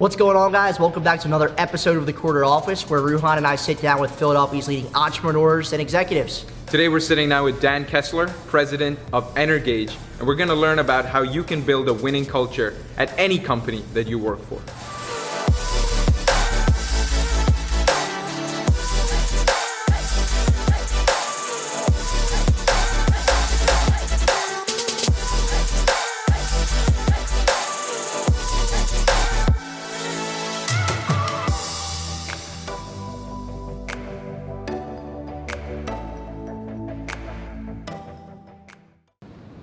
What's going on, guys? Welcome back to another episode of the Corner Office, where Ruhan and I sit down with Philadelphia's leading entrepreneurs and executives. Today we're sitting down with Dan Kessler, president of Energage, and we're going to learn about how you can build a winning culture at any company that you work for.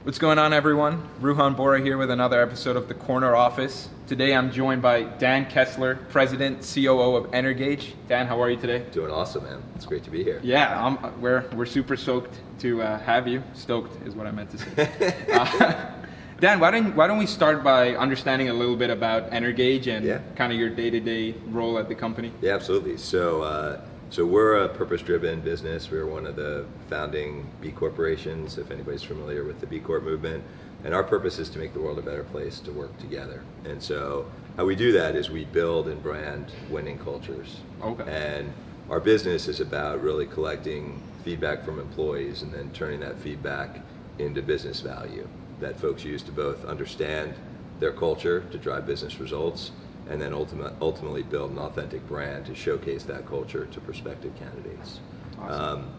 What's going on, everyone? Ruhan Bora here with another episode of the Corner Office. Today I'm joined by Dan Kessler, President, COO of Energage. Dan, how are you today? Doing awesome, man. It's great to be here. Yeah, we're super stoked to have you. Stoked is what I meant to say. Dan, why don't we start by understanding a little bit about Energage and kind of your day-to-day role at the company? Yeah, absolutely. So we're a purpose-driven business. We're one of the founding B corporations, if anybody's familiar with the B Corp movement. And our purpose is to make the world a better place to work together. And so how we do that is we build and brand winning cultures. Okay. And our business is about really collecting feedback from employees and then turning that feedback into business value that folks use to both understand their culture to drive business results, and then ultimately build an authentic brand to showcase that culture to prospective candidates. Awesome.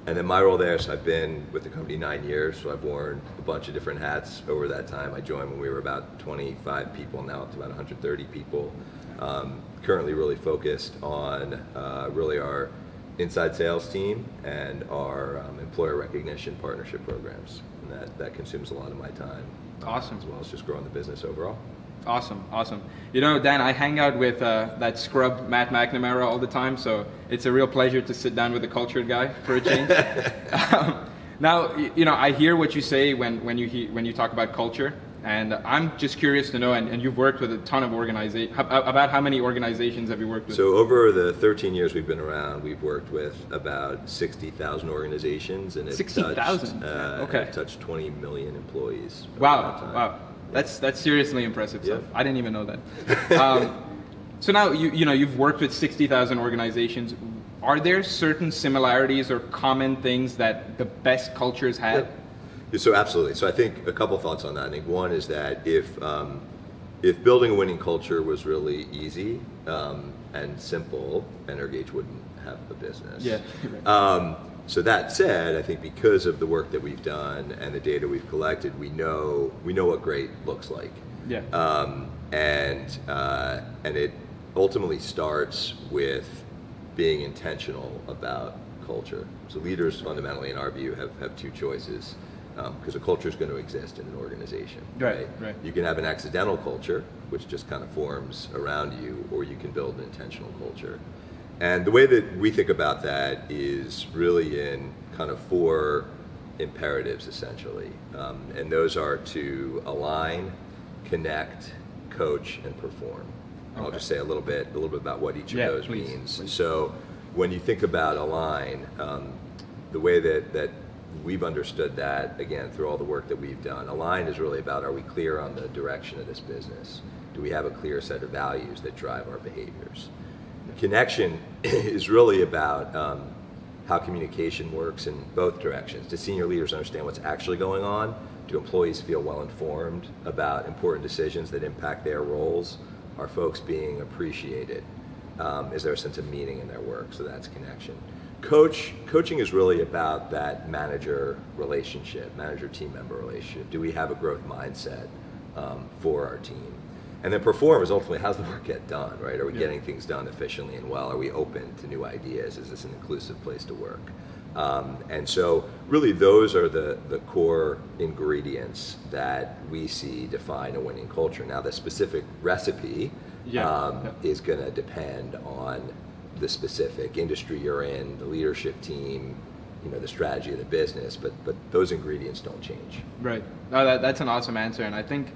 And then my role there, so I've been with the company 9 years, so I've worn a bunch of different hats over that time. I joined when we were about 25 people, now up to about 130 people. Currently really focused on really our inside sales team and our employer recognition partnership programs. And that consumes a lot of my time. Awesome. As well as just growing the business overall. Awesome. You know, Dan, I hang out with that scrub Matt McNamara all the time, so it's a real pleasure to sit down with a cultured guy for a change. Now, you know, I hear what you say when you talk about culture, and I'm just curious to know, and you've worked with a ton of organizations, about how many organizations have you worked with? So over the 13 years we've been around, we've worked with about 60,000 organizations, and 60,000? Okay. Touched 20 million employees. Wow. That's seriously impressive stuff. I didn't even know that. So now you've worked with 60,000 organizations. Are there certain similarities or common things that the best cultures have? Yeah. So absolutely. So I think a couple thoughts on that. I think one is that if building a winning culture was really easy and simple, Energage wouldn't have a business. Yeah. So that said, I think because of the work that we've done and the data we've collected, we know what great looks like. Yeah. And it ultimately starts with being intentional about culture. So leaders fundamentally, in our view, have two choices, because a culture is going to exist in an organization. Right. You can have an accidental culture, which just kind of forms around you, or you can build an intentional culture. And the way that we think about that is really in kind of four imperatives, essentially. And those are to align, connect, coach, and perform. Okay. I'll just say a little bit about what each of those means. Please. So when you think about align, the way that we've understood that, again, through all the work that we've done, align is really about, are we clear on the direction of this business? Do we have a clear set of values that drive our behaviors? Connection is really about how communication works in both directions. Do senior leaders understand what's actually going on? Do employees feel well informed about important decisions that impact their roles? Are folks being appreciated? Is there a sense of meaning in their work? So that's connection. Coaching is really about that manager-team member relationship. Do we have a growth mindset for our team? And then perform is ultimately, how's the work get done, right? Are we getting things done efficiently and well? Are we open to new ideas? Is this an inclusive place to work? And so really those are the core ingredients that we see define a winning culture. Now the specific recipe is going to depend on the specific industry you're in, the leadership team, the strategy of the business, but those ingredients don't change. Right. No, that's an awesome answer. And I think,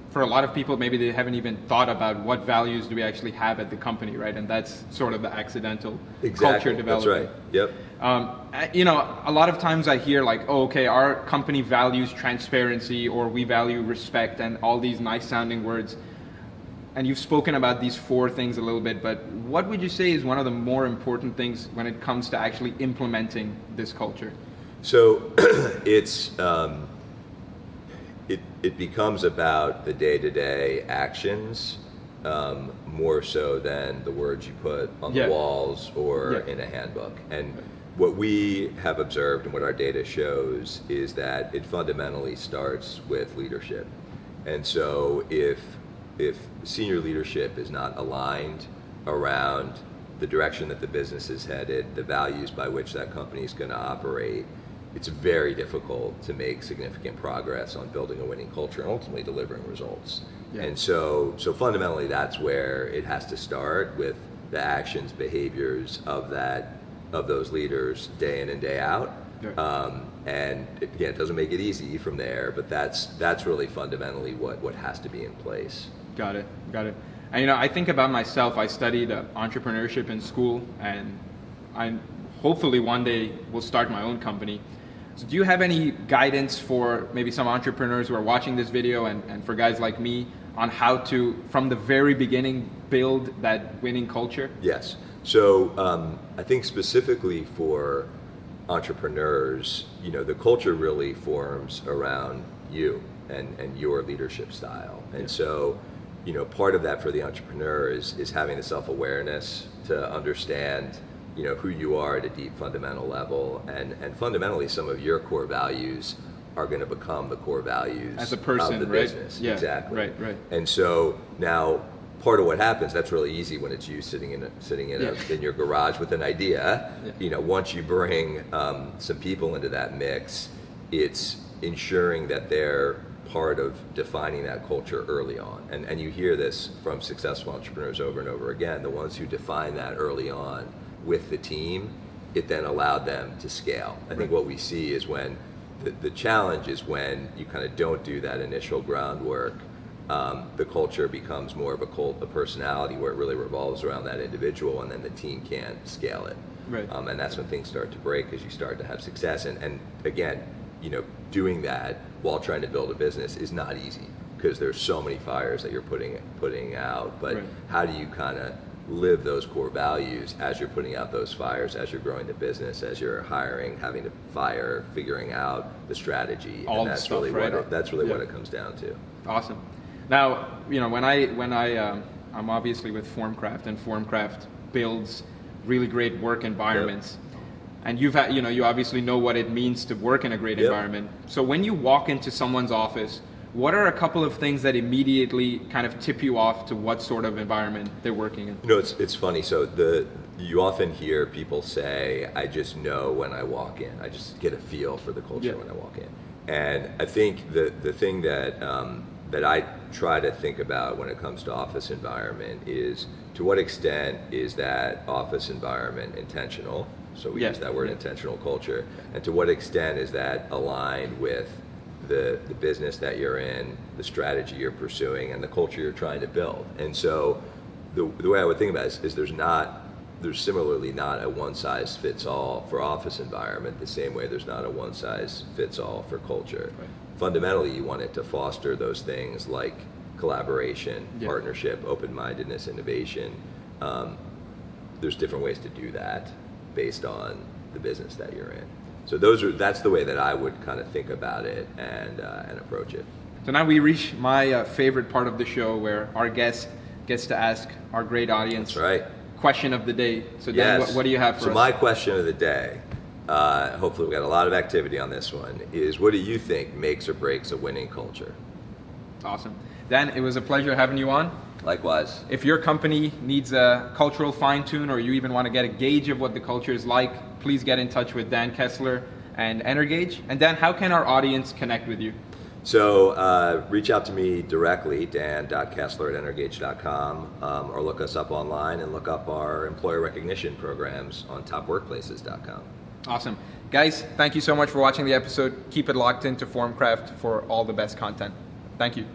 for a lot of people, maybe they haven't even thought about what values do we actually have at the company, right? And that's sort of the accidental culture development. That's right. Yep. A lot of times I hear like, oh, okay, our company values transparency, or we value respect, and all these nice sounding words. and you've spoken about these 4 things a little bit, but what would you say is one of the more important things when it comes to actually implementing this culture? So it becomes about the day-to-day actions more so than the words you put on the walls or in a handbook. And what we have observed and what our data shows is that it fundamentally starts with leadership. And so if senior leadership is not aligned around the direction that the business is headed, the values by which that company is going to operate, it's very difficult to make significant progress on building a winning culture and ultimately delivering results. And so fundamentally that's where it has to start, with the actions, behaviors of those leaders day in and day out. And again, it doesn't make it easy from there, but that's really fundamentally what has to be in place. Got it. And I think about myself. I studied entrepreneurship in school, and I hopefully one day will start my own company. So do you have any guidance for maybe some entrepreneurs who are watching this video, and for guys like me, on how to, from the very beginning, build that winning culture? Yes. So I think specifically for entrepreneurs, the culture really forms around you and your leadership style. And so, part of that for the entrepreneur is having the self-awareness to understand, who you are at a deep fundamental level, and fundamentally some of your core values are going to become the core values as a person, of the right? business. Yeah, exactly. Right. And so now part of what happens, that's really easy when it's you sitting in your garage with an idea. Once you bring some people into that mix, it's ensuring that they're part of defining that culture early on. And you hear this from successful entrepreneurs over and over again. The ones who define that early on with the team, it then allowed them to scale. I think what we see is when the challenge is when you kind of don't do that initial groundwork, the culture becomes more of a cult, a personality, where it really revolves around that individual, and then the team can't scale it. And that's when things start to break, as you start to have success. And again, doing that while trying to build a business is not easy, because there's so many fires that you're putting out. But how do you kind of live those core values as you're putting out those fires, as you're growing the business, as you're hiring, having to fire, figuring out the strategy? All and that's stuff, really right? what it comes down to. Awesome. Now, when I'm obviously with Formcraft, and Formcraft builds really great work environments. And you obviously know what it means to work in a great environment. So when you walk into someone's office, what are a couple of things that immediately kind of tip you off to what sort of environment they're working in? It's funny. So you often hear people say, "I just know when I walk in. I just get a feel for the culture when I walk in." And I think the thing that I try to think about when it comes to office environment is, to what extent is that office environment intentional? So we use that word, intentional culture. And to what extent is that aligned with the business that you're in, the strategy you're pursuing, and the culture you're trying to build? And so the way I would think about it is there's similarly not a one-size-fits-all for office environment, the same way there's not a one-size-fits-all for culture. Fundamentally, you want it to foster those things like collaboration, partnership, open-mindedness, innovation. There's different ways to do that based on the business that you're in. So that's the way that I would kind of think about it and approach it. So now we reach my favorite part of the show, where our guest gets to ask our great audience question of the day. So Dan, what do you have for us? So my question of the day, hopefully we've got a lot of activity on this one, is what do you think makes or breaks a winning culture? Awesome. Dan, it was a pleasure having you on. Likewise. If your company needs a cultural fine-tune, or you even want to get a gauge of what the culture is like, please get in touch with Dan Kessler and Energage. And Dan, how can our audience connect with you? So reach out to me directly, dan.kessler@energage.com, or look us up online and look up our employer recognition programs on topworkplaces.com. Awesome. Guys, thank you so much for watching the episode. Keep it locked into Formcraft for all the best content. Thank you.